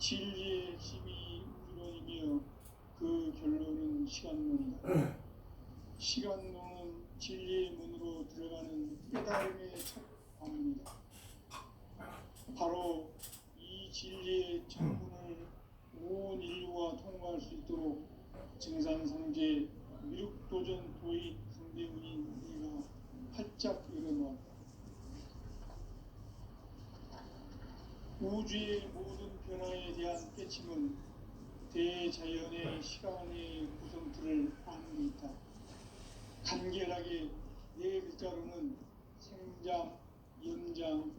진리의 핵심이 우주론이며 그 결론은 시간론이다. 시간론은 진리의 문으로 들어가는 깨달음의 첫 관문이다. 바로 이 진리의 창문을 온 인류가 통과할 수 있도록 증산상제 미륵도전 도의 강대문인 내가 활짝 열어놓았다. 우주의 모든 변화에 대한 깨침은 대자연의 시간의 구성틀을 아는 데 있다. 간결하게 네 글자로는 생장, 연장,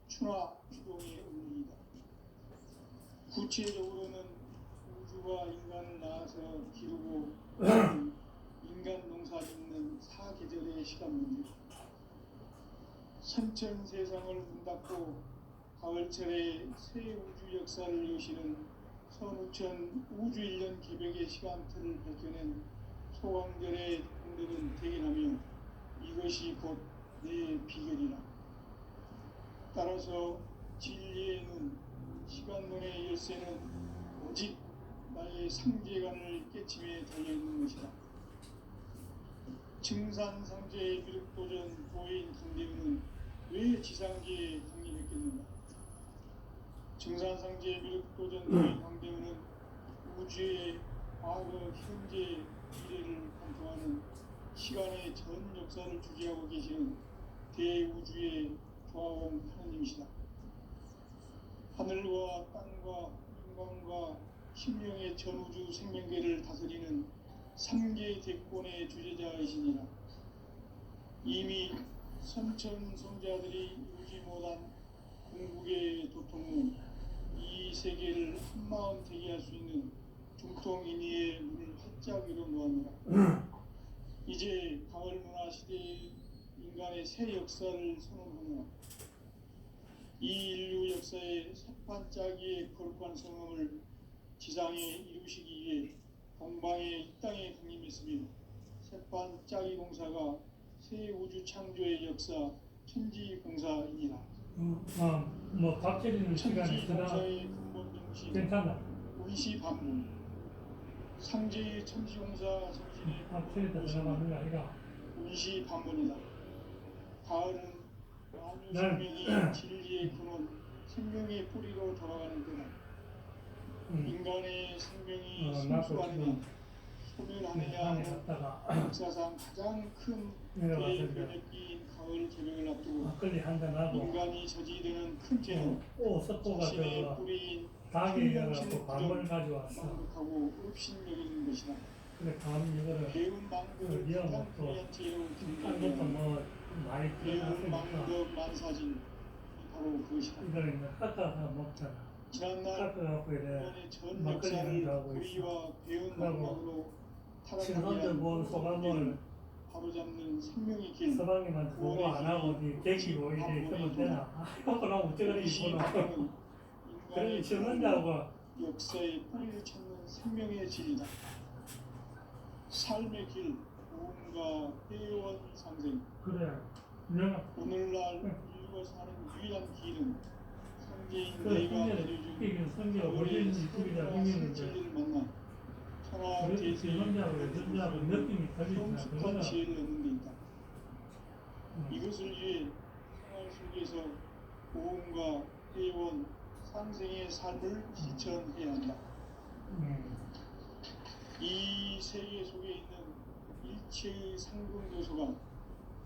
추나 추동의 의미이다. 구체적으로는 우주가 인간을 낳아서 기르고 인간 농사 짓는 사계절의 시간 문제, 선천 세상을 문 닫고 가을철에 새 우주 역사를 여시는 선우천 우주 1년 개벽의 시간틀을 밝혀낸 소강절의 공들은 대견하며 이것이 곧 내 비결이라. 따라서 진리의 눈, 시간론의 열쇠는 오직 나의 상제관을 깨침에 달려있는 것이다. 증산상제의 미륵도전 도인 강대우는 왜 지상계에 강림했겠는가? 증산상제의 미륵도전 도인 강대우는 우주의 과거, 현재, 미래를 관통하는 시간의 전 역사를 주재하고 계시는 대우주의 조화공 하느님이시다. 하늘과 땅과 인간과 심령의 전우주 생명계를 다스리는 삼계 대권의 주제자이시니라. 이미 선천 성자들이 이루지 못한 궁극의 도통은 이 세계를 한마음 되게 할 수 있는 중통인의의 문을 활짝 열어놓았노라. 이제 가을 문화 시대의 인간의 새 역사를 선언하노라. 이 인류 역사의 새반짝이의 거룩한 성함을 지상에 이루시기 위해 동방의 이 땅에 강림했으며 새반짝이 공사가 새 우주 창조의 역사 천지공사이니라. 뭐 박철이는 시간이 천지공사의 근본 정신 괜찮아. 의시반문, 상제의 천지공사 정신의 박철이도 들어가는 게 아니라 의시반문이다. 가을은 만유 생명이 진리의 근원, 생명의 뿌리로 돌아가는 때다. 인간의 생명이 순수하느냐 소멸하느냐 하는 역사상 가장 큰 대변혁기인 가을 개벽을 앞두고 인간이 저지르는 큰 죄는 자신의 뿌리인 생명신을 부정하고 업신여기는 것이다. 배운 방법 가장 귀한 죄로 경계하는 배운 방법 만사진 바로 그것이다. 지난날 인간의 전 역사를 고의와 배운 방법으로 타락한 소감을 바로잡는 생명의 길, 서방님한테 보고 안 하고 계기고 이래 있으면 되나? 그럼 어쩌거리 이거는 그러니 죽는다고 역사의 뿌리를 찾는 생명의 질이다. 삶의 길, 무언가 회원 상생. 그래. 오늘날 인류가 사는 유일한 길은 상제인 내가 내려준 가을의 새로운 진리를 만나 천하 대세의 성숙한 지혜를 얻는 데 있다. 이것을 위해 생활 속에서 모험과 회원, 상생의 삶을 실천해야 한다. 이 세계 속에 있는 일체의 상금 요소가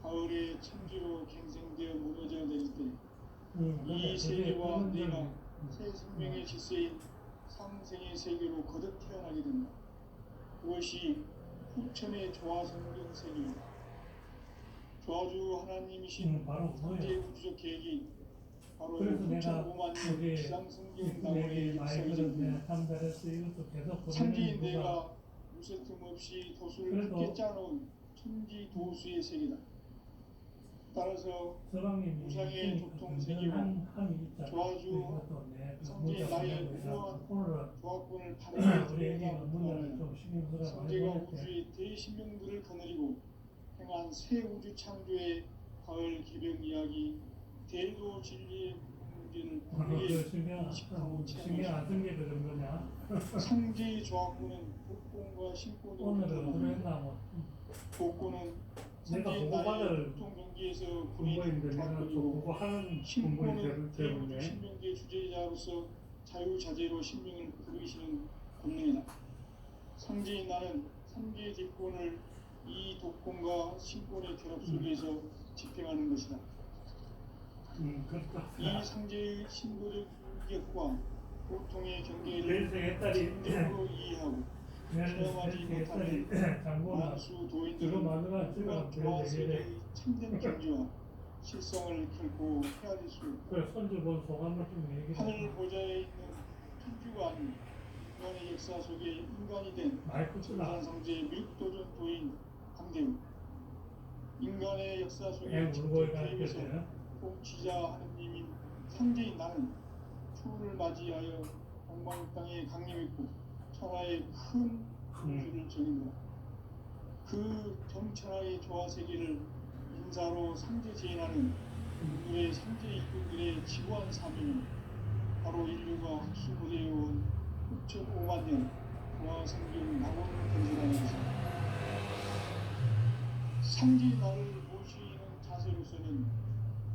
가을의 천지로 갱생되어 무너져 내릴 때 이 세계와 내가 새 생명의 질서인 상생의 세계로 거듭 태어나게 된다. 그것이 후천의 조화성경 세계이다. 조화주 하나님이신 현재 우주적 계획이 바로 9,500만 년 기상성경 나원의 역사이전입니다. 상제인 내가 무쇠 틈 없이 도수를 깊게 짜놓은 천지 도수의 세계다. 따라서 무상의 조통 세계와 조화주 상제의 나의 무모한 조화권을 바르게 들여다보는 상제가 우주의 대신명들을 거느리고 행한 새 우주 창조의 가을 개벽 이야기, 대도 진리의 문제를 그 국민에게 신경 안 쓴 게 그 정도냐? 상제의 조항부는 복권과 신고도 오늘은 어디로 했나 뭐. 복권은 내가 상제의 보고받을 나라의 보통 경기에서 공부인데 군인을 내가 또 조합부이고 보고하는 공부인 신고는 대우주 때문에 신명계 주재자로서 자유자재로 신명을 부르시는 권능이다. 상제의 나는 상제의 직권을 이 독권과 신권의 결합 속에서 집행하는 것이다. 그렇다. 이 상제의 신고적 인격과 보통의 경계를 내 딸이 적극적으로 이해하고 체험하지 못하는 장고나 만수 그거 도인들은 마누라 온갖 찍어 교화세계의 참된 경지와 실성을 결코 헤아릴 수 없다. 그래 손주 본 소감을 좀 얘기해. 하늘 보좌에 있는 천주가 아닌 인간의 역사 속에 인간이 된 마이크 쓰나? 정산상제의 밀도전 도인 강대우. 인간의 역사 애 속에 직접 울고 개입해서 있는 통치자 하느님인 상제인 나는 추후를 맞이하여 동방 땅에 강림했고 천하의 큰 풍수를 정인다. 그 정천하의 조화 세계를 인사로 상제 제인하는 인류의 상제 이꾼들의 지구한 사명은 바로 인류가 학수부대해온 6,500만 년 동화 생존 낙원 건설하는 것이다. 상제의 나를 모시는 자세로서는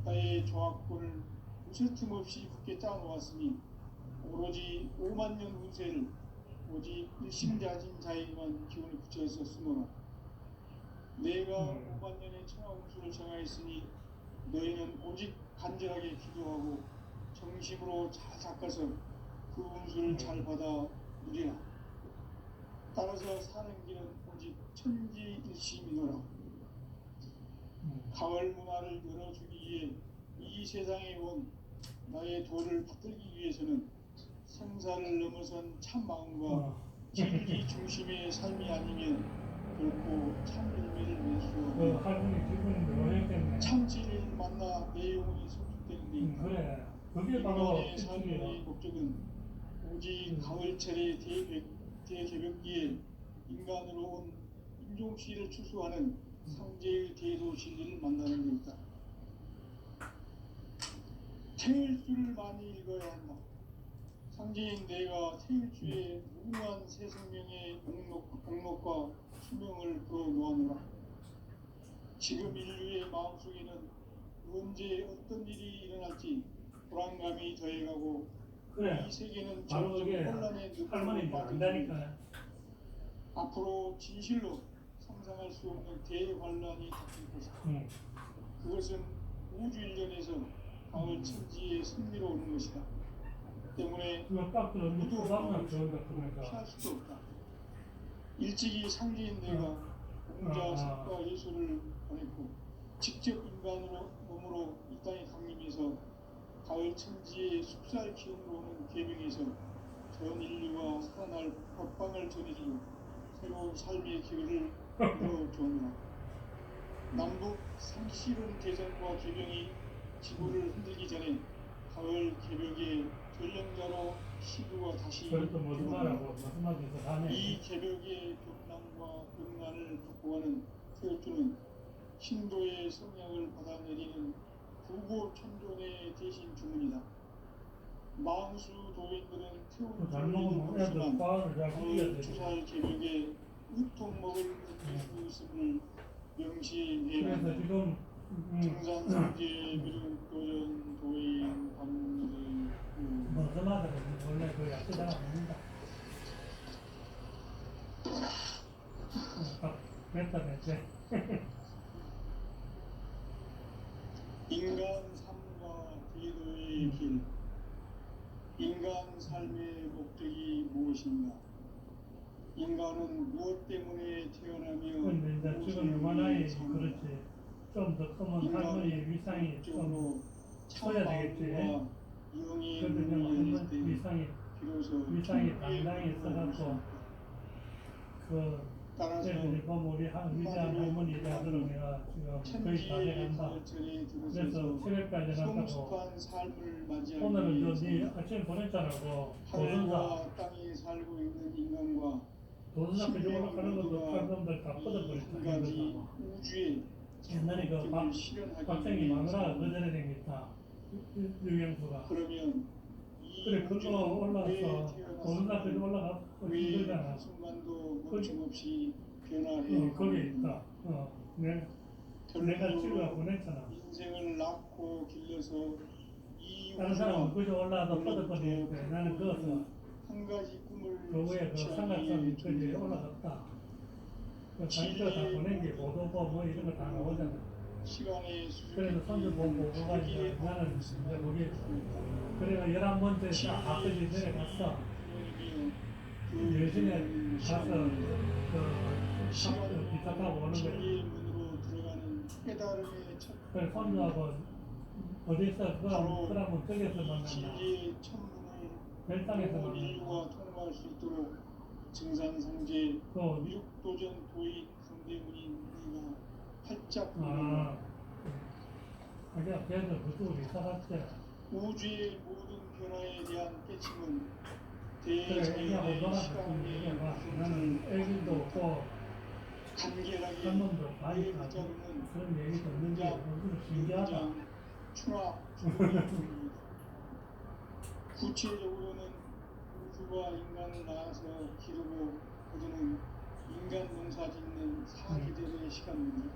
나의 조합권을 무쇠틈 없이 굳게 짜놓았으니 오로지 5만 년 운세를 오직 일심자진 자에게만 기운을 붙여있었으므로 내가 5만 년의 천하 운수를 정하였으니 너희는 오직 간절하게 기도하고 정심으로 잘 닦아서 그 운수를 잘 받아 누리라. 따라서 사는 길은 오직 천지일심이노라. 가을 문화를 열어주기 위해 이 세상에 온 나의 도를 붙들기 위해서는 생사를 넘어선 참 마음과 진리 중심의 삶이 아니면 결코 참 열매를 낼 수 없다. 할머니 기분이 묘했겠네. 참 진리를 만나 내 영혼이 성숙되는 데 있다. 그래. 그게 바로 인간의 삶의 목적은 오직 가을철의 대개벽기에 인간으로 온 인종씨를 추수하는 상제의 대도 진리를 만나는 데 있다. 태일주를 많이 읽어야 한다. 상제인 내가 태일주의 무궁한 새 생명의 목록과 수명을 풀어놓아노라. 지금 인류의 마음속에는 언제 어떤 일이 일어날지 불안감이 더해가고 그래. 이 세계는 바로 점점 그게 혼란의 늪으로 할머니 빠져들고 안다니까. 앞으로 진실로 상상할 수 없는 대환란이 닥칠 것이다. 그것은 우주 일련에서 가을 천지의 승리로 오는 것이다. 때문에 그거 딱 그런 누구도 부담만 그런다 그러니까. 피할 수도 없다. 일찍이 상제인 내가 공자 석과 예수를 보냈고 직접 인간으로 몸으로 이 땅에 강림해서 가을 천지의 숲살 기운으로 오는 계명에서 전 인류와 살아날 법방을 전해주고 새로운 삶의 기회를 열어주었노라. 남북 상실은 대전과 개병이 지구를 흔들기 전에 가을 개벽의 전령자로 시부가 다시 그것도 무슨 말하고 무슨 말인지 하네. 이 개벽의 격난과 극난을 극복하는 태엽주는 신도의 성향을 받아내리는 부고 천존의 대신 주문이다. 망수 도인들은 잘 태우주를 먹으면 애들 모르지만 과를 잘 먹여야 가을 돼. 주살 개벽에 으통먹을 느낄 수 있음을 명시해야 그래서 한다. 지금 정산상제 미륵도전 도인 밤들 무슨 말을 원래 그 약도 잘 안 먹는다. 뱉다 뱉지. 인간 삶과 기도의 길. 인간 삶의 목적이 무엇인가? 인간은 무엇 때문에 태어나며 근데 이제 지금 요만하니 그렇지. 좀 더 크면 할머니 위상이 좀 커야 되겠지. 영이 그래도 그냥 할머니 위상이 비로소 당당히 있어갖고 그 따라서 애들이 보면 우리 위대한 할머니들은 내가 지금 거의 다 돼간다. 그래서 체력까지 난다고. 성숙한 삶을 맞이하기 오늘은 위해서 저네 아침에 보냈잖아. 그 도전사. 하늘과 땅에 살고 있는 인간과 도전사 그 정도 하는 것도 사람들 다 한 뻗어버렸다. 가지 우주의 옛날에 그 목적을 실현하기 박정희 위해서 마누라가 그전에 생겼다. 유영수가. 그러면 이 그래 그거 우주는 왜 올라가서 어느 날까지 태어났을까요? 올라가 왜 힘들잖아. 한순간도 멈춤없이 변화해 거기 있다. 내가 찍어 결론적으로 보냈잖아. 인생을 낳고 길러서 이 다른 사람은 우주와 그저 올라가서 뻗어버리는데 나는 그것을 한 가지 꿈을 그 위에 그 삼각선이 그지 올라갔다. 그 단체가 다 보낸 게 보도고 뭐 이런 거 다 나오잖아. 시간의 그래서 선수 보고 가니까 나는 이제 거기 그래가 11번째 딱 앞까지 내려갔어. 예전에 가서 그 기차 타고 오는 거. 진리의 문으로 들어가는 깨달음의 첫 그래 선수하고 어디서 그러면 저기서 만난다. 진리의 천문을 별땅에서 온 인류가 만난다. 통과할 수 있도록 증산상제 또 미륵도전 도의 상대문인 네가 활짝 아, 자기가 걔들 그쪽으로 이사 갔대. 우주의 모든 변화에 대한 깨침은 그래, 애기하고 대자연의 놀아서 시간의 얘기해봐. 나는 애기도 없고 간결하게 한 번도 많이 내 가고 자루는 그런 얘기 듣는 게 너무 신기하다. 추나 구체적으로는 우주가 인간을 낳아서 기르고 거두는 인간 농사 짓는 사기들의 시간입니다.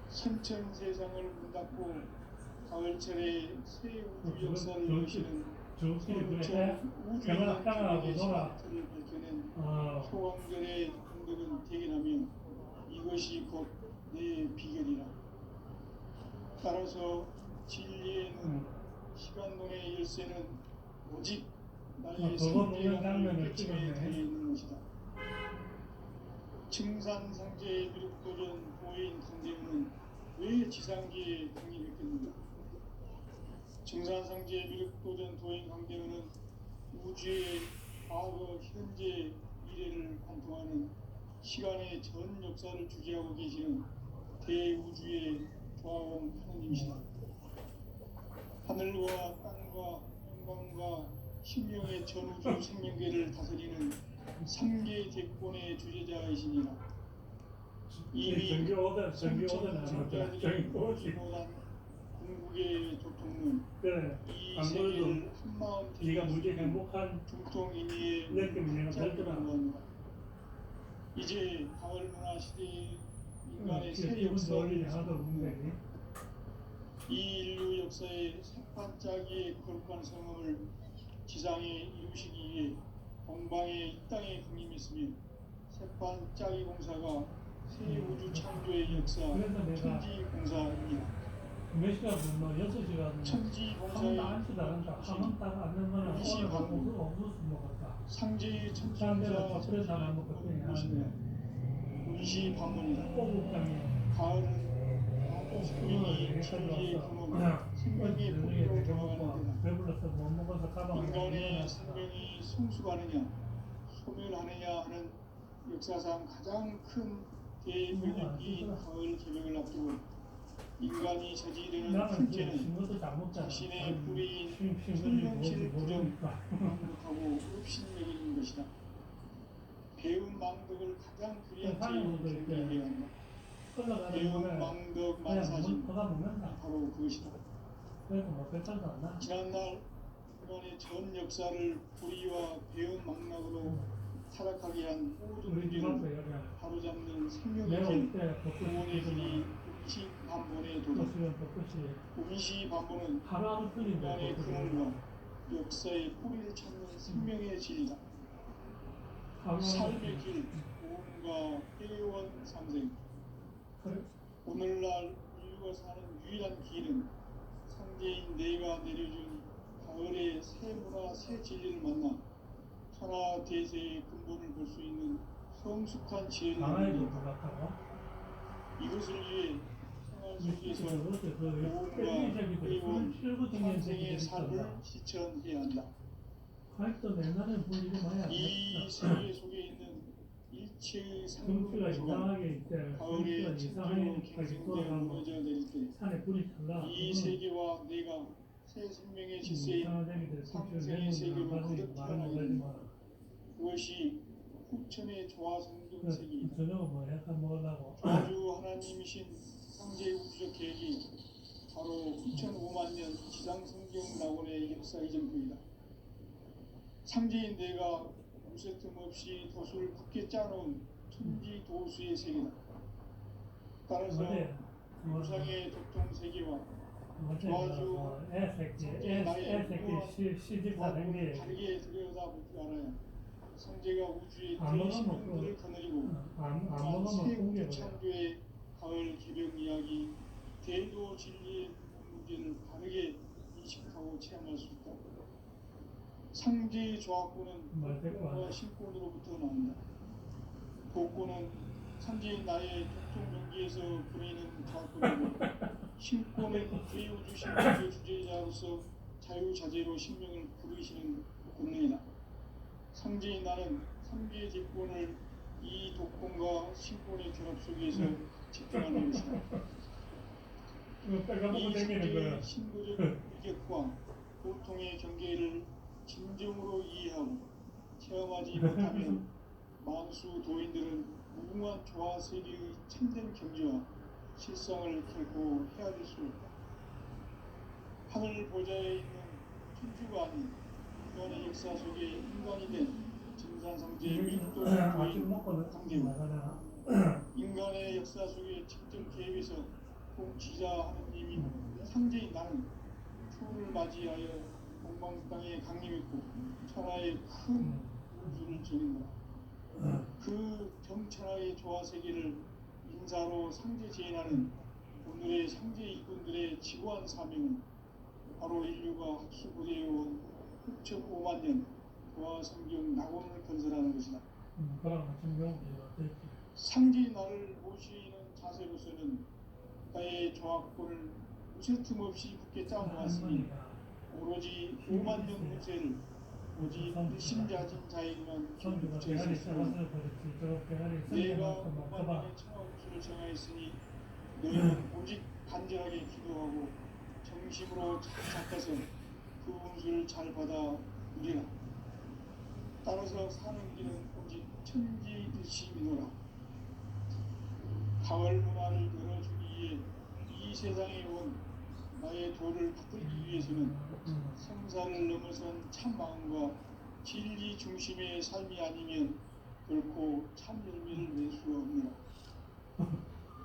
선천 세상을 문 닫고 가을철에 새 우주 역사를 여시는 저끼리 그래. 선천 우주 평화하고 인간의 놀아. 시간틀을 밝혀낸 아, 소강전의 분들은 대견하며 이것이 곧 내 비결이라. 따라서 진리에는 시간론의 열쇠는 오직 나의 그거 보는 상대방을 장면을 깨침에 찍었네. 달려있는 것이다. 증산상제의 미륵도전 보인 강대우는 왜 지상계에 등립했겠는가? 증산상제의 미륵도전 도인 강대우는 우주의 과거, 현재, 미래를 관통하는 시간의 전 역사를 주재하고 계시는 대우주의 조화원 하나님이시다. 하늘과 땅과 영광과 신명의 전우주 생명계를 다스리는 삼계 대권의 주제자이시니라. 이미 전기 오던 저기 뭐지? 보단 궁극의 조통은 그래. 이 안 세계를 한마음 네가 무지 행복한 중통인의의 느낌이 내가 들더라. 합니다. 이제 가을 문화 시대의 인간의 새 기분 역사를 놀리지 하나도 없는데. 이 인류 역사의 새반짝이의 거룩한 성음을 지상에 이루시기 위해 동방의 이 땅에 강림했으며 새반짝이 공사가 새 우주 창조의 역사 그래서 내가 천지 공사입니다. 몇 시간 뭐 6시간 천지 하면 공사의 앉지도 않는다. 하면 딱 앉는 거는 일시 오늘 방문. 무슨 먹었다. 상제의 천지 사람들은 공사 밥그릇 하나 먹고 그냥 하는데 운시 방문이다. 꼬북장에 가을은 소인이 천지의 근원 생명의 뿌리로 돌아가는 데다. 배불러서 못 먹어서 가방을 인간의 내려놨다. 생명이 성숙하느냐 소멸하느냐 하는 역사상 가장 큰 대변혁이 가을 개벽을 앞두고 인간이 저지르는 나는 큰 그 죄는 친구도 잘 먹잖아. 자신의 뿌리인 친구들이 뭔지 생명실 부정 모르니까. 망독하고 읍신여기는 것이다. 배운 망덕을 가장 귀한 사람들도 죄로 이렇게 경계해야 한다. 흘러가는 배운 거는 망덕 그냥 만사진 뭐가 먹는다. 바로 그것이다. 그래서 뭐 배탈도 안 나. 지난날 인간의 전 역사를 불의와 배운 망락으로 타락하게 한 모든 우리 집 문제를 앞에 여기 바로잡는 생명의 내가 길 올때 구원의 길이 벚꽃이 음시반본에 도다. 지금 벚꽃이 음시반본은 하루하루 틀린데 인간의 벚꽃이 근원과 역사의 뿌리를 찾는 생명의 진리다. 하루하루 삶의 길, 구원과 회원 상생. 그래? 오늘날 인류가 사는 유일한 길은 상대인 내가 내려준 가을의 새 문화, 새 진리를 만나 천하 대세의 근본을 볼 수 있는 성숙한 지혜를 강화에도 얻는다. 들어갔다고? 이것을 위해 생활 속에서 어제 그 모험과 뺄리새끼들 회원, 술 실고 댕기는 탄생의 새끼들 삶을 있잖아. 실천해야 한다. 아직도 옛날에 볼 일이 많이 안 이 됐어. 세계 속에 있는 일체의 정치가 상승조가 이상하게 있대. 가을의 정치가 이상하게 천지로 까지 갱생되어 돌아가고 무너져 내릴 때 산에 불이 달라. 이 세계와 내가 새 생명의 질서인 이상한 애기들 상생의 세계로 가서 거듭 말은 태어나게 못하지 된다. 마. 그것이 후천의 조화성등 그 세계이다. 저녁은 뭐 약간 먹으려고. 아주 하나님이신 상제 우주적 계획이 바로 9,500만 년 지상성경 낙원의 역사 이전부이다. 상제인 내가 무쇠틈 없이 돛을 굳게 짜놓은 천지 도수의 세계다. 따라서 우상의 도통 세계와 도와주 성제 나의 시집사는 다르게 들여다볼 줄 알아야 성제가 우주의 아무거나 대신분들을 거느리고 안 먹으면 새 공개해. 우주 창조의 가을 개벽 이야기 대도 진리의 문제를 바르게 인식하고 체험할 수 있다. 상제의 조합구는 복권과 신권으로부터 나온다. 복권은 상제의 나의 독종 명기에서 보내는 조합구이고 신권은 대우주 신권의 주제자로서 자유자재로 sinh命을 부르시는 권능이다. 상제의 나는 상제의 직권을 이 독권과 신권의 결합 속에서 집중하는 것이다. 이 상제의 신도적 위격과 고통의 경계를 진정으로 이해하고 체험하지 못하면 만수 도인들은 무궁한 조화 세계의 참된 경지와 실상을 결코 헤아릴 수 없다. 하늘 보좌에 있는 천주가 아닌 인간의 역사 속에 인간이 된 진산상제의 밀도 도인 강대우 인간의 역사 속에 직접 개입해서 통치자 하느님인 상제인 나는 추운을 맞이하여 동방 땅에 강림했고 천하의 큰 우주를 지닌다. 그 경천하의 조화 세계를 인사로 상제 제인하는 오늘의 상제 일꾼들의 지고한 사명은 바로 인류가 학수고대해온 9,500만 년 도화 성경 낙원을 건설하는 것이다. 상제의 나를 모시는 자세로서는 나의 조합권을 무쇠틈 없이 굳게 짜놓았으니 오로지 5만 년 문제를 오직 일심자진 자에게만 붙여 있었으니 내가 5만 년의 청하우수를 정하였으니 너희는 오직 간절하게 기도하고 정심으로 착각해서 그 운수를 잘 받아 누리라. 따라서 사는 길은 오직 천지듯이 믿어라. 가을 문화를 열어주기 위해 이 세상에 온 나의 도를 받들기 위해서는 성사를 넘어선 참 마음과 진리 중심의 삶이 아니면 결코 참 열매를 낼 수 없느라.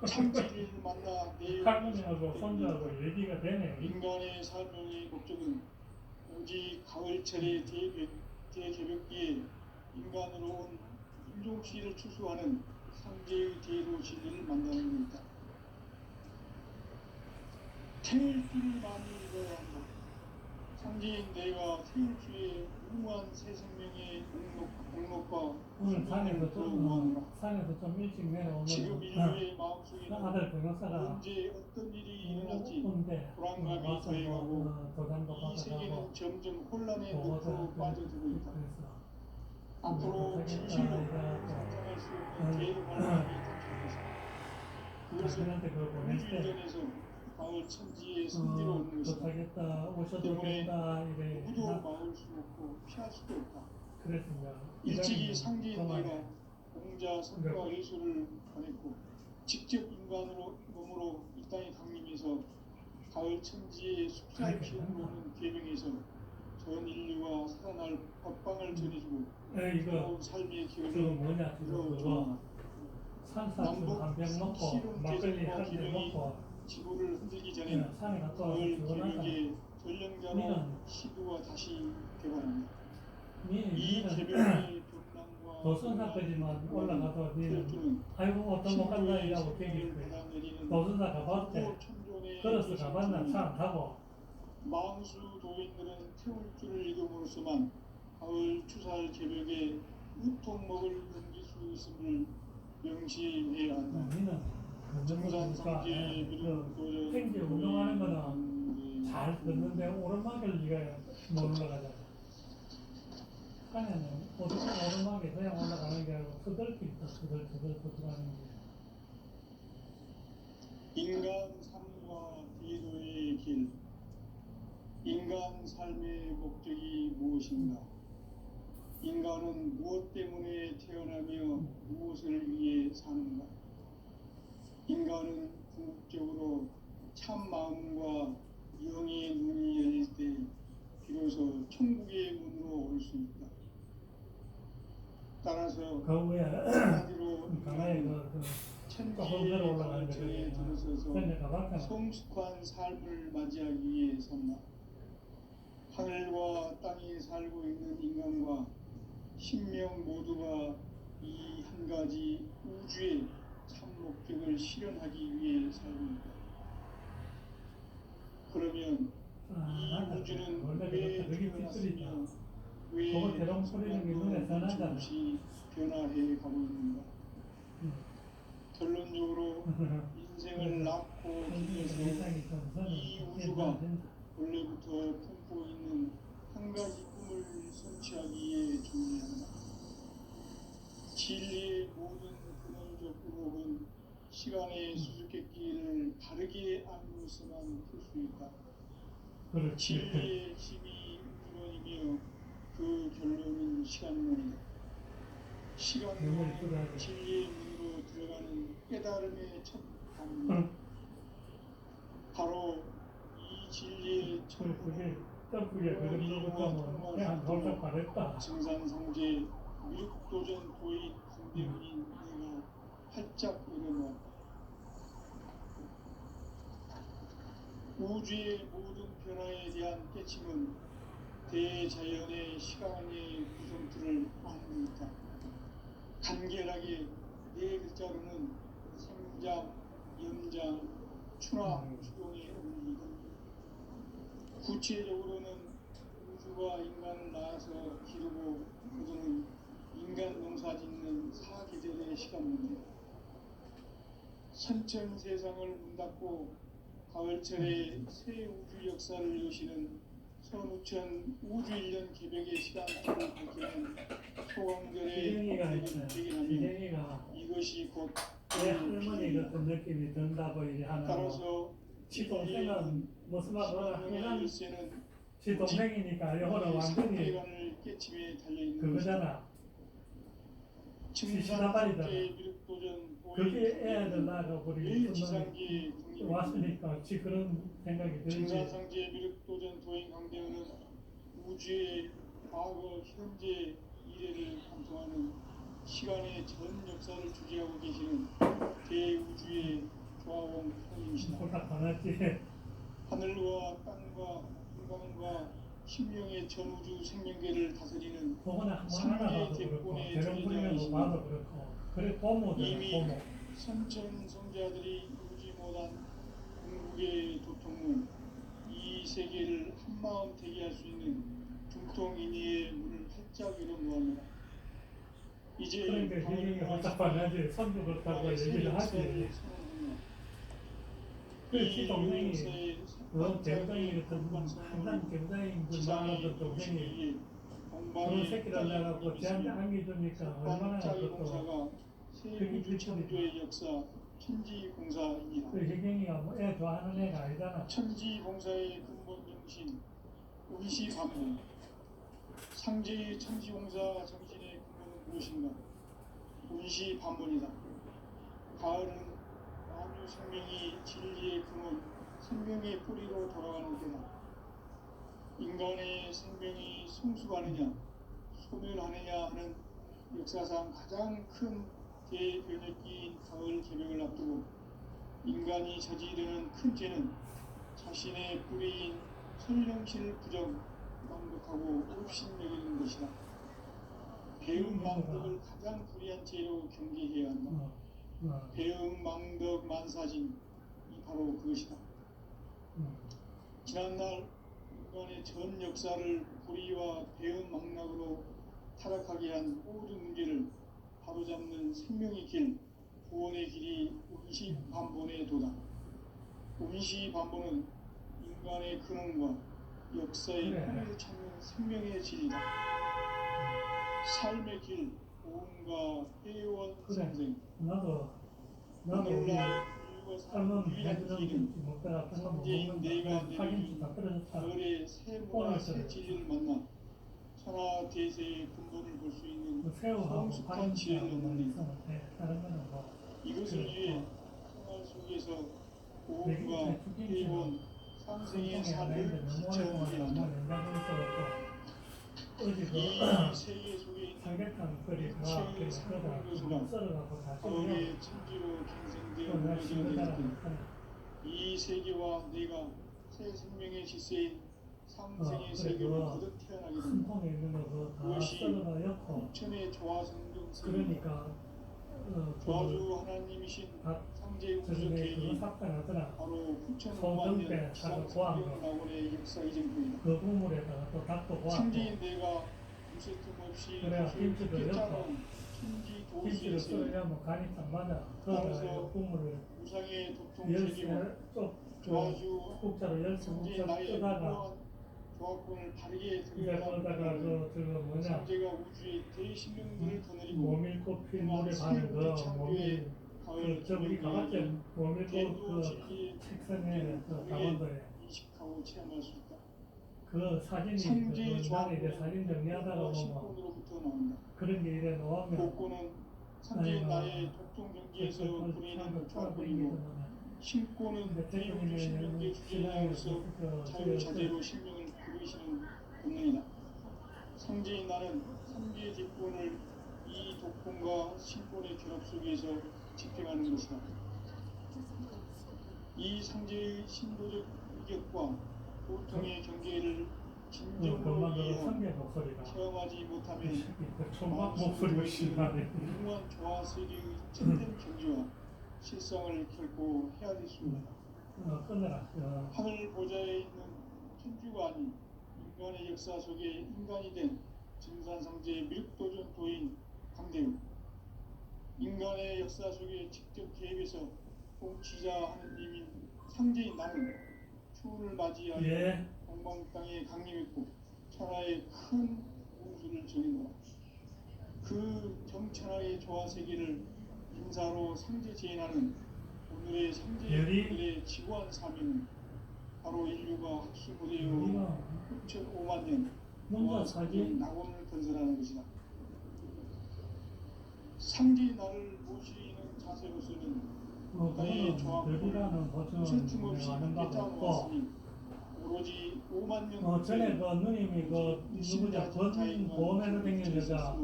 참 진리를 만나 내 할머니하고 손자하고 얘기가 되네. 인간의 삶의 목적은 오직 가을철의 대개벽기에 인간으로 온 인종씨를 추수하는 상제의 대로 진리를 만나는 것이다. 태일 길을 많이 잃어야 한다. 상제인 내가 태일주의 무궁한 새 생명의 공록과 오늘 산에서 좀 일찍 내려오면 지금 인류의 마음속에는 아들 변호사가 언제 어떤 일이 일어날지 온대. 불안감이 더해가고 도장도 이 받아가고 세계는 점점 혼란의 늪으로 보고도 빠져들고 있다. 그래서 앞으로 진실로 상상할 수 없는 대환란이 닥칠 것이다. 그것은 자신한테 그걸 보낼 때 우주전에서 가을 천지의 성지로 오는 것이다. 도착했다 오셔도 때문에 된다 이래 누구도 막을 수 없고 피할 수도 없다. 그랬습니다. 일찍이 상제인 내가 공자 성과 예수를 보냈고 직접 인간으로 몸으로 이 땅에 강림해서 가을 천지의 숲살 피움으로 오는 계명에서 전 인류가 살아날 법방을 전해주고 이거 새로운 삶의 그거 기회를 뭐냐 그거 이루어주마. 산사수 한병 먹고 막걸리 한 병 먹고 지구를 흔들기 전에 산에 갔다 와서 가을 피곤하다. 개벽의 전령자로 시도가 다시 개발합니다. 이 니는 개벽의 변남과 도순사까지만 올라가도 니는 는 아이고 어떤 거 간다 이라고 얘기를 해. 도순사 가봤대. 걸어서 가봤나 차 안 타고. 망수 도인들은 태울 줄을 읽음으로써만 가을 추살 개벽에 우통 먹을 넘길 수 있음을 명시해야 한다. 니는 정산상제의 미륵 도전 탱지 운동하는 거는 잘 듣는데 오르막을 네가 못 올라가잖아. 산에는 오르막에 그냥 올라가는 게 아니고 터덜기 있다. 터덜하는 게. 인간 삶과 기도의 길. 인간 삶의 목적이 무엇인가? 인간은 무엇 때문에 태어나며 무엇을 위해 사는가? 인간은 궁극적으로 참 마음과 영의 눈이 열릴 때 비로소 천국의 문으로 올 수 있다. 따라서 그 후에 한마디로 강화에 그 조금 내려 올라가는 천지의 데가 들어서서 근데 가봤잖아. 성숙한 삶을 맞이하기 위해 산다. 하늘과 땅에 살고 있는 인간과 신명 모두가 이 한 가지 우주의 참 목적을 실현하기 위해 살고 있다. 그러면 이 우주는 원래 왜 그렇게 태어났으며 그거 왜 대롱 소리는 눈에 선하잖아. 조금씩 변화해 가고 있는가? 결론적으로 인생을 낳고 기해서 이 우주가 원래부터 품고 있는 한 가지 꿈을 성취하기 위해 존재한다. 진리의 모든 근원적 의혹은 시간의 수수께끼를 바르게 알고서만 풀 수 있다. 진리의 힘이 우주론이며 그 결론은 시간론이다. 시간론은 진리의 문으로 들어가는 깨달음의 첫 단계다. 바로 이 진리의 첫 문을 증산성제 미륵도전 도의 강대문인 내가 활짝 열어놓았다. 우주의 모든 변화에 대한 깨침은 대자연의 시간의 구성틀을 아는 있다. 간결하게 네 글자로는 생장, 연장, 추나 추동의 의미이다. 구체적으로는 우주가 인간을 낳아서 기르고 거두는 인간 농사 짓는 사계절의 시간 문제. 선천 세상을 문 닫고 가을철에 새 우주 역사를 여시는 선우천 우주 1년 개벽의 시간표를 밝히는 소강절의 대기라면 이것이 곧 내 할머니 같은 느낌이 든다고 얘기하는 따라서 지 동생은 모습하고 항상 일세는 지 동생이니까 영어는 완전히 세계관을 깨침에 달려있는 그거잖아. 증산성제 미륵도전 그게 애들 낳아가 우리 지상기의 왔으니까 지 그런 생각이 들지. 증산성제 미륵도전 도인 강대원은 우주의 과거, 현재, 미래를 관통하는 시간의 전 역사를 주재하고 계시는 대우주의 조화원 하나님이시다. 하늘과 땅과 인간과 신명의 전우주 생명계를 다스리는 삼계 대권의 존재자이시니 이미 선천성자들이 이루지 못한 궁극의 도통은 이 세계를 한마음 되게 할 수 있는 중통인의의 문을 활짝 열어놓았노라. 이제 그러니까 이게 답답하지. 선도 그렇다고 얘기를 하지. 그 동생이 그런 대부장이 같은 항상 대부장인 그 많은 동생이 그런 새끼를 낳아갖고 쟤한테 안겨주니까 얼마나 그것도 그게 천주의 역사 천지공사입니다. 그 혜경이가 뭐 애 좋아하는 애가 아니잖아. 천지공사의 근본 정신 운시반문. 상제의 천지공사 정신의 근본은 무엇인가? 운시반문이다. 가을은 만유 생명이 진리의 근원, 생명의 뿌리로 돌아가는 때다. 인간의 생명이 성숙하느냐, 소멸하느냐 하는 역사상 가장 큰 대변혁기인 가을 개벽을 앞두고 인간이 저지르는 큰 죄는 자신의 뿌리인 설령실 부정, 망덕하고 업신여기는 것이다. 배움 망덕을 가장 불의한 죄로 경계해야 한다. 배움 망덕 만사진, 이 바로 그것이다. 지난날 인간의 전 역사를 불의와 배움 망락으로 타락하게 한 모든 문제를 바로잡는 생명의 길, 구원의 길이 운시반본의 도다. 운시반본은 인간의 근원과 역사의 뿌리를 찾는 생명의 진리다. 삶의 길, 고음과 회원 상생. 나도 우리 삶은 해주는 먹다가 선제인 내가 내리는 가을의 새 문화 새 진리를 만나 천하 대세의 근본을 볼 수 있는 성숙한 지혜를 얻는 이것을 위해 생활 속에서 고음과 회원 상생의 삶을 지쳐옵니다. 이 세계 속에 있는 삼계탕 끓이다가 최의 그러다 상공교수가 썰어갖고 다시 가을의 천지로 경생되어 무너지게 될 이 세계와 내가 새 생명의 지세인 상생의 세계로 거듭 태어나게 된다. 숨통에 있는 거다 그것이 썰어가 엮고 부천의 조화성경세 그러니까 조화주 하나님이신 상제 저녁에 그거 우주계획이 삭발하더라. 바로 부천 소등배 5만년 사고 구한 거. 지상성경낙원의 역사의 증거이다. 그 국물에다가 또 닭도 구하고 상제인 내가 무쇠 틈없이 그래야 김치도 꿰짜놓은 천지 김치를 도시에서 썰으려면 간이 딱 맞아. 그러다가 국물을 우상의 독통세계와 열쇠 쪽 조화주 국자로 열쇠 상제의 국자 나의 뜨다가 무한 조합권을 바르게 이제 그러다가 저거 뭐냐 상제가 우주의 대신령들을 거느리고 모밀꽃 필 물에 가는 거 모밀 저 우리 가봤죠. 모밀꽃 그 책상에 그 강원도에 이식하고 체험할 수 있다. 그 사진이 상제의 그 나는 이제 사진 정리하다가 보면 신권으로부터 나온다. 그런 게 이래 놓으면 복고는 상제의 나의 독종 경기에서 부리는 조합권이고 신권은 대우주 신명계 주제자로서 자유자재로 신명을 부르시는 본능이다. 상제인 나는 상제의 직권을 이 독권과 신권의 결합 속에서 집행하는 것이다. 이 상제의 신도적 위격과 고통의 경계를 진정으로 이해하고 체험하지 못하면 총각 목소리가 심하네. 무궁한 조화 세계의 참된 경지와 실상을 결코 헤아릴 수 없다. 끊어라. 하늘 보좌에 있는 천주가 아닌 인간의 역사 속에 인간이 된 증산상제의 밀도전도인 강대우, 인간의 역사 속에 직접 개입해서 통치자 하느님인 상제인 나는 추운을 맞이하여 동방 땅에 강림했고 천하의 큰 공수를 정했노라. 그 정천하의 조화 세계를 인사로 상제 제인하는 오늘의 상제들의 지구한 사명은 바로 인류가 학수고대로 6,5만 년 조화성경 낙원을 건설하는 것이다. 상제의 나를 모시는 자세로서는 나의 조합을 무쇠춤없이 깨닫았으니 오로지 5만 년 전에 그 누님이 그 누구냐 보험에서 댕기는 여자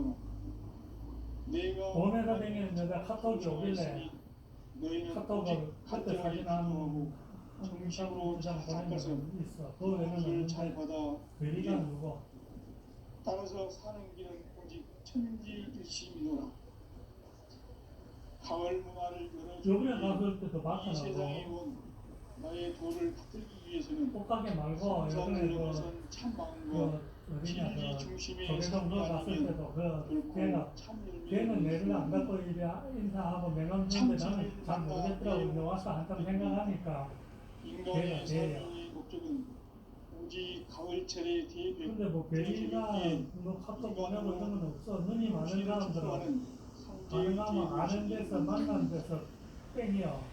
보험에서 댕기는 여자 카톡이 오길래 카톡을 그때 사진 한 정식으로 장 보낸 적 있어. 그 외에는 잘 없는데 받아 괴리가 누구 따라서 사는 길은 오직 천지일심이노라. 가을 문화를 요번에 열어주기 갔을 때도 이 세상에 봤잖아. 온 나의 도를 받들기 위해서는 꽃가게 말고 요번에 성산을 넘어선 참 마음과 어디냐 진리 그 중심의 조계종 너 갔을 삶이 때도 그 결코 걔가 참 걔는 내를 안 갖고 이제 인사하고 명함 주는데 나는 잘 모르겠더라고. 근데 와서 한참 생각하니까 인간의 삶의 목적은 오직 가을철의 근데 뭐 별이나 뭐 카톡 보내고 이런 건 없어. 눈이 많은 사람들은 가능하면 아는 데서 만난 데서 땡이요.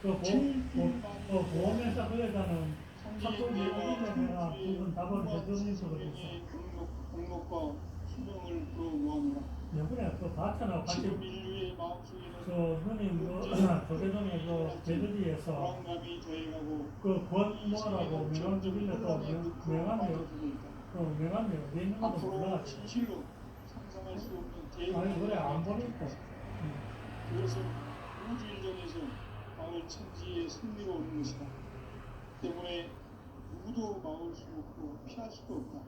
그 보험회사 그 여자는 카톡이 오는데 내가 두분 답을 해주는 수가 있어. 공목과 수명을 불어 모아노라. 이번에 그 봤잖아. 같이 지금 인류의 마음속에는 그 누님 그 조계종의 그 제주도에서 불안감이 더해가고 그 권모라고 명함 주길래 또 명함이 어디 있는 것도 앞으로 몰라. 진실로 상상할 수 없는 아니 그래 안 보니까. 그것은 우주 일전에서 마을 천지의 승리로 오는 것이다. 때문에 누구도 막을 수 없고 피할 수도 없다.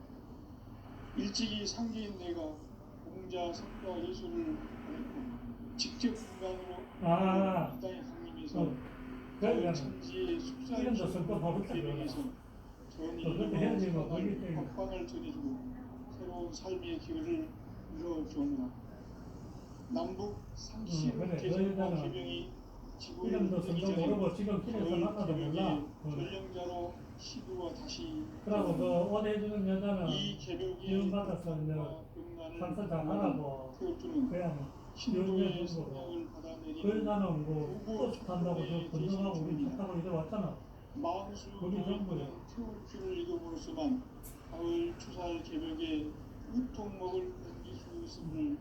일찍이 상제인 내가 공자 성과 예술을 보냈고 직접 인간으로 이 땅에 강림해서 마을 천지의 숙사를 주는 계명에서 전 인류가 법방을 전해주고 새로운 삶의 기회를 이뤄주었노라. 남북 상시로 개정과 개명이 이름도 성도 모르고 지금 길에서 만나도 몰라. 전령자로 시도와 다시 그러고 그 옷 해주는 여자는 이 개벽이 기운 받아서 이제 상사 잘하라고 그냥 신도의 지원해 주고 성령을 받아내리는 그 여자는 뭐 버스 탄다고 저 건너가고 우리 차 타고 이제 왔잖아. 마음수 거기 전부야. 태울 줄을 읽어보로서만 가을 추살 개벽에 우통 먹을 옮길 수 있음을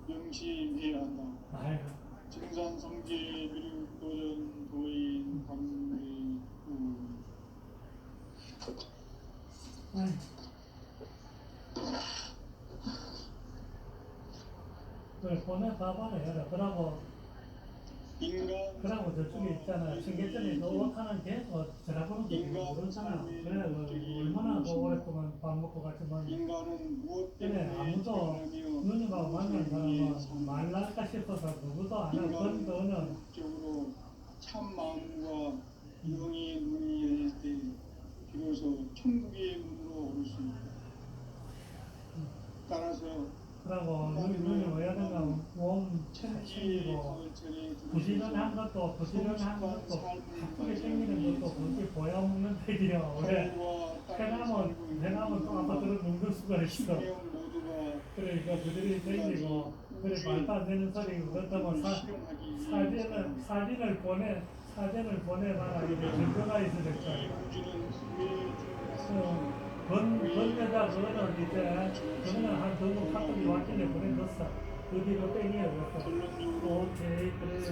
명시해야 한다. 아이고 증산성제 미륵도전 도인 강의구 그래 보내봐봐라. 그러고 저쪽에 있잖아. 청계천에 너 옷하는 계속 전화번호도 모르잖아. 그래 얼마나 그 오랫동안 밥 먹고 같이 먹는. 인간은 무엇 그래 때문에 아무도 태어나며 누님하고 만난 사람은 말랄까 싶어서 누구도 안 하고 그런 거는 적으로 참 마음과 영의 문이 열릴 때 비로소 천국의 문으로 오를 수 있다. 따라서 그러고 누님 왜 하든가 몸 챙기고 부지런한 것도 바쁘게 챙기는 것도 그렇게 보야 먹는 데이야. 왜 해나면 또 아파트로 눕는 수가 있어. 그러니까 그들이 챙기고 그래 말도 안 되는 소리고 그렇다고 사진을 보내봐라. 이게 증거가 있어야 될 거야. 번여자 그거는 이제 그거는 한 너무 카톡이 왔길래 보내줬어. 그 뒤로 땡이었어. 오케이 그래요.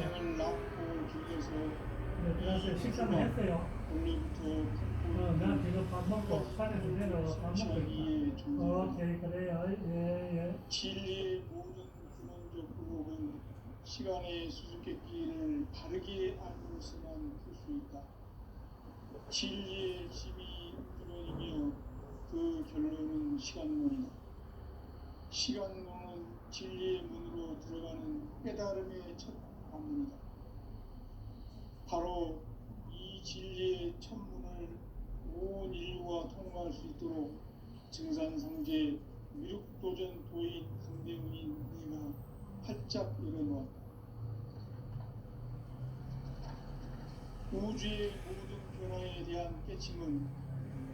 네, 그래서 식사는 했어요. 난 지금 밥 먹고 산에서 내려와 밥 먹고 있다. 오케이 그래요. 예. 진리의 모든 근원적 의혹은 시간의 수수께끼를 바르게 알고 있어만 풀 수 있다. 진리의 힘이 우주론이며 그 결론은 시간론이다. 시간론은 진리의 문으로 들어가는 깨달음의 첫 관문이다. 바로 이 진리의 첫 문을 온 인류가 통과할 수 있도록 증산성제 미륵도전 도인 강대문인 내가 활짝 열어놓았다. 우주의 모든 변화에 대한 깨침은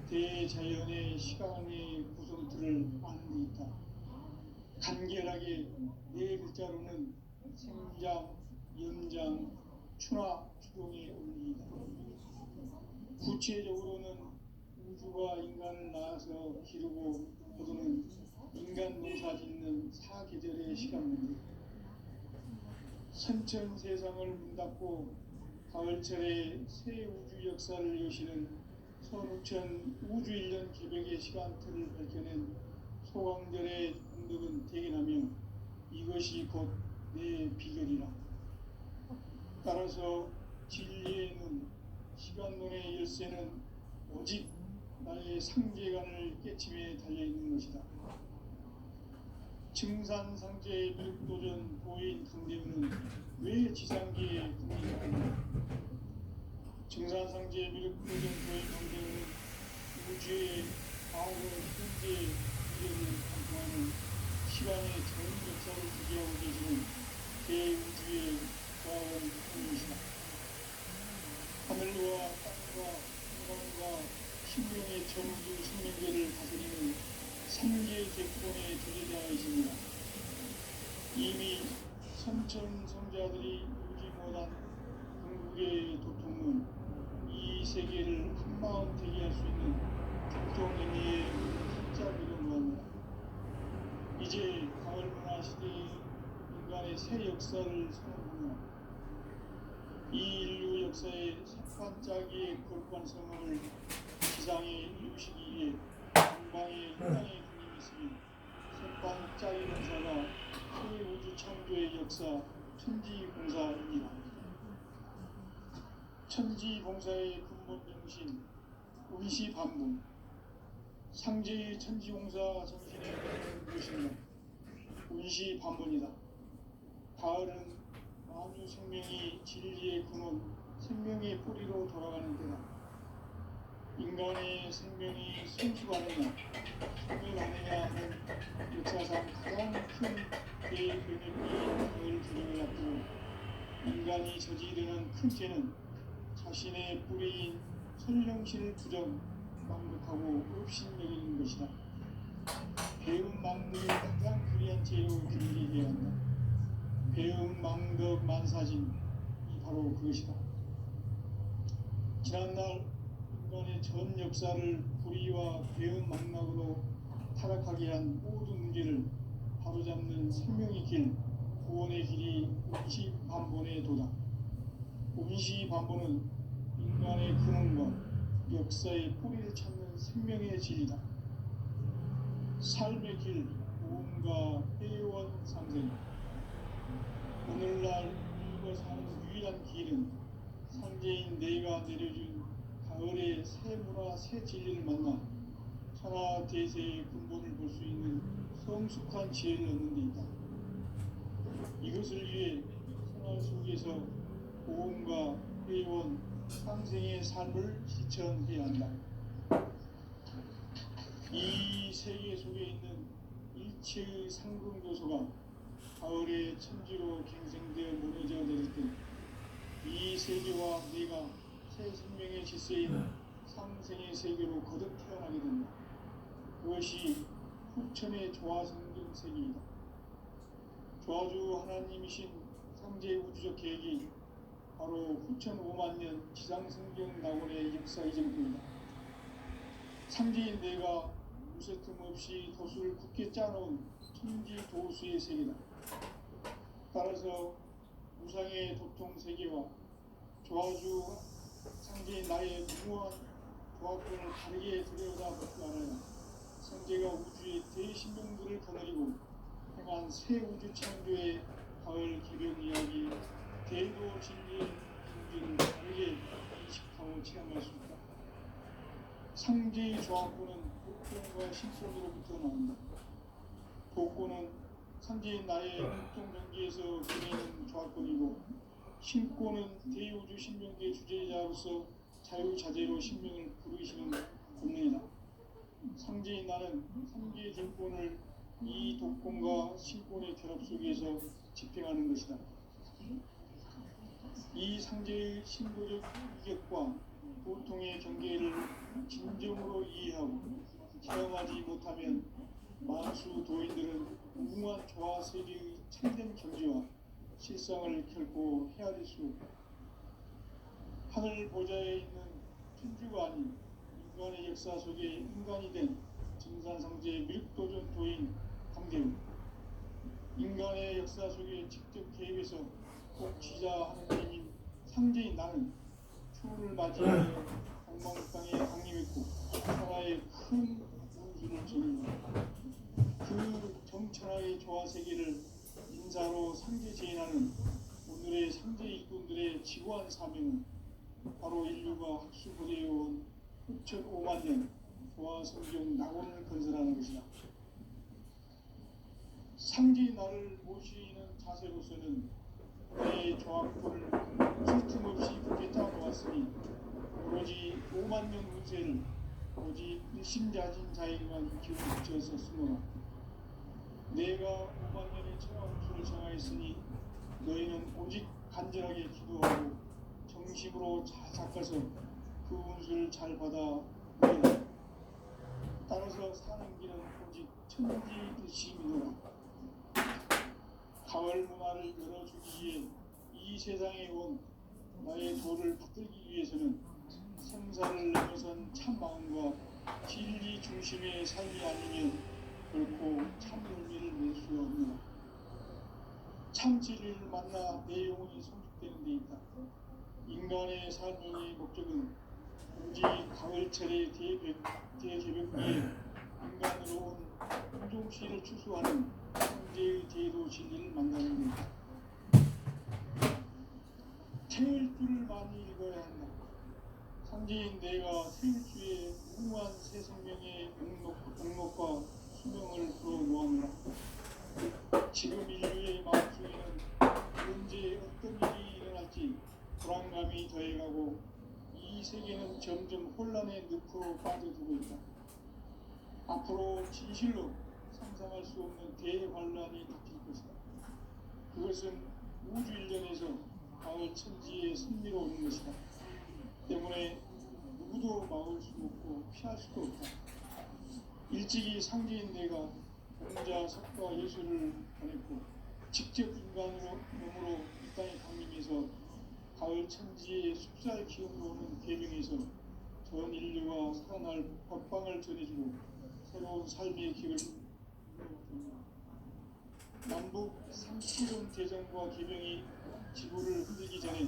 대자연의 시간의 구성틀을 아는 데 있다. 간결하게 네 글자로는 생장, 연장, 추나 추동의 원리이다. 구체적으로는 우주가 인간을 낳아서 기르고 거두는 인간 농사 짓는 사계절의 시간문제. 선천 세상을 문 닫고 가을철에 새 우주 역사를 여시는 선우천 우주 1년 개벽의 시간틀을 밝혀낸 소강절의 공덕은 대견하며 이것이 곧 내 비결이라. 따라서 진리의 눈, 시간론의 열쇠는 오직 나의 상계관을 깨침에 달려있는 것이다. 증산상제 미륵도전 도인 강대문은 왜 지상계에 국립하는가? 증산상제 미륵도전 도인 강대문은 우주의 과거, 현재, 미래를 관통하는 시간의 전 역사를 주재하고 계시는 대우주의 과학원이시다. 하늘과 땅과 인간과 신명의 전우주 생명계를 다스리는 삼계 객본의 주제자이십니다. 이미 선천 성자들이 이루지 못한 궁극의 도통은 이 세계를 한마음 되게 할 수 있는 교통의미의 활짝 일어납니다. 이제 가을 문화 시대의 인간의 새 역사를 선언합니다. 이 인류 역사의 색반짝이의 거룩한 성을 지상에 이루시기 위해 동방의 희망의 주님이 있으며 색반짝이 공사가 새 우주 창조의 역사 천지공사입니다. 천지공사의 근본 정신 운시반문. 상제의 천지공사 정신의 근원은 무엇인가? 운시반문이다. 가을은 만유 생명이 진리의 근원, 생명의 뿌리로 돌아가는 때다. 인간의 생명이 성숙하느냐, 성일하느냐 하는 역사상 가장 큰 대변혁의 가을 주름을 앞두고 인간이 저지르는 큰 죄는 자신의 뿌리인 선령실을 부정, 망극하고 업신여기는 것이다. 배움 망극을 가장 불의한 죄로 경계해야 한다. 배움 망극 만사진이 바로 그것이다. 지난날 인간의 전 역사를 불의와 배움 망락으로 타락하게 한 모든 문제를 바로잡는 생명의 길, 구원의 길이 운시반본에 도다. 운시반본은 인간의 근원과 역사의 뿌리를 찾는 생명의 진리다. 삶의 길, 무언가 회원 상생. 오늘날 우리가 사는 유일한 길은 상제인 내가 내려준 가을의 새 문화 새 진리를 만나 천하 대세의 근본을 볼 수 있는 성숙한 지혜를 얻는 데 있다. 이것을 위해 생활 속에서 보험과 회원, 상생의 삶을 실천해야 한다. 이 세계 속에 있는 일체의 상금 요소가 가을의 천지로 갱생되어 무너져 내릴 때 이 세계와 내가 새 생명의 질서인 상생의 세계로 거듭 태어나게 된다. 그것이 후천의 조화성경 세계이다. 조화주 하나님이신 상제 우주적 계획이 바로 후천 5만 년 지상성경 낙원의 역사 이전입니다. 상제인 내가 무쇠틈 없이 도수를 굳게 짜놓은 천지 도수의 세계다. 따라서 무상의 도통 세계와 조화주 상제인 나의 무모한 조합권을 다르게 들여다보지 않아야 상제가 우주의 대신명들을 거느리고 행한 새 우주 창조의 가을 개벽 이야기 대도 진리의 경지를 다르게 인식하고 체험할 수 있다. 상제의 조합권은 복권과 신선으로부터 나온다. 복권은 상제인 나의 육종 경기에서 지내는 조합권이고, 신권은 대우주 신명계 주제자로서 자유자재로 신명을 부르시는 본능이다. 상제인 나는 상계의 정권을 이 독권과 신권의 결합 속에서 집행하는 것이다. 이 상제의 신도적 이격과 보통의 경계를 진정으로 이해하고 체험하지 못하면 만수 도인들은 무궁한 조화 세계의 참된 경지와 실상을 결코 헤아릴 수 없다. 하늘 보좌에 있는 천주가 아닌 인간의 역사 속에 인간이 된 증산상제 밀도전 도인 강대우, 인간의 역사 속에 직접 개입해서 복지자 하느님인 상제인 나는 추후를 맞이하여 공망땅에 강림했고 천하의 큰 운수를 지닌다. 그 정천하의 조화세계를 인사로 상제 제인하는 오늘의 상제 일꾼들의 지구한 사명은 바로 인류가 학수부대해온 후천 5만 년 조화성경 낙원을 건설하는 것이다. 상제의 나를 모시는 자세로서는 나의 조합권을 쉴틈없이 굳게 짜놓았으니 오로지 5만 년 운세를 오직 일심자진 자에게만 기울여서 쓰노라. 내가 5만 년의 천하 운수를 정하였으니 너희는 오직 간절하게 기도하고 정심으로 잘 닦아서 그 운수를 잘 받아 누리라. 따라서 사는 길은 오직 천지일심이노라. 가을 문화를 열어주기 위해 이 세상에 온 나의 도를 붙들기 위해서는 생사를 넘어선 참 마음과 진리 중심의 삶이 아니면 결코 참 의미를 낼 수 없노라. 참 진리를 만나 내 영혼이 성숙되는 데 있다. 인간의 삶의 목적은 오직 가을철의 대개벽 위에 인간으로 온 운종시를 추수하는 형제의 대도 진리를 만나는 데 있다. 태일 줄을 많이 읽어야 한다. 상제인 내가 태일주의 무궁한 새 생명의 목록과 수명을 풀어놓았노라. 지금 인류의 마음속에는 언제 어떤 일이 일어날지 불안감이 더해가고 이 세계는 점점 혼란의 늪으로 빠져들고 있다. 앞으로 진실로 상상할 수 없는 대환란이 닥칠 것이다. 그것은 우주 일련에서 가을 천지에 승리로오는 것이다. 때문에 누구도 막을 수 없고 피할 수도 없다. 일찍이 상제인 내가 공자, 석과 예수를 보냈고 직접 인간으로 몸으로 이 땅에 강림해서 가을 천지의 숲살 기운으로 오는 계명에서 전 인류가 살아날 법방을 전해주고 새로운 삶의 길을 남북 상수동 대전과 개병이 지구를 흔들기 전에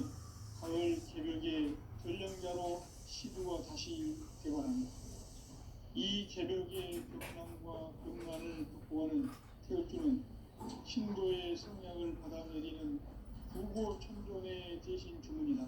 가을 개벽의 전령자로 시두가 다시 되관합니다. 이 개벽의 벽난과 벽난을 극복하는 태극주는 신도의 성약을 받아 내리는 구고 천존의 대신 주문이다.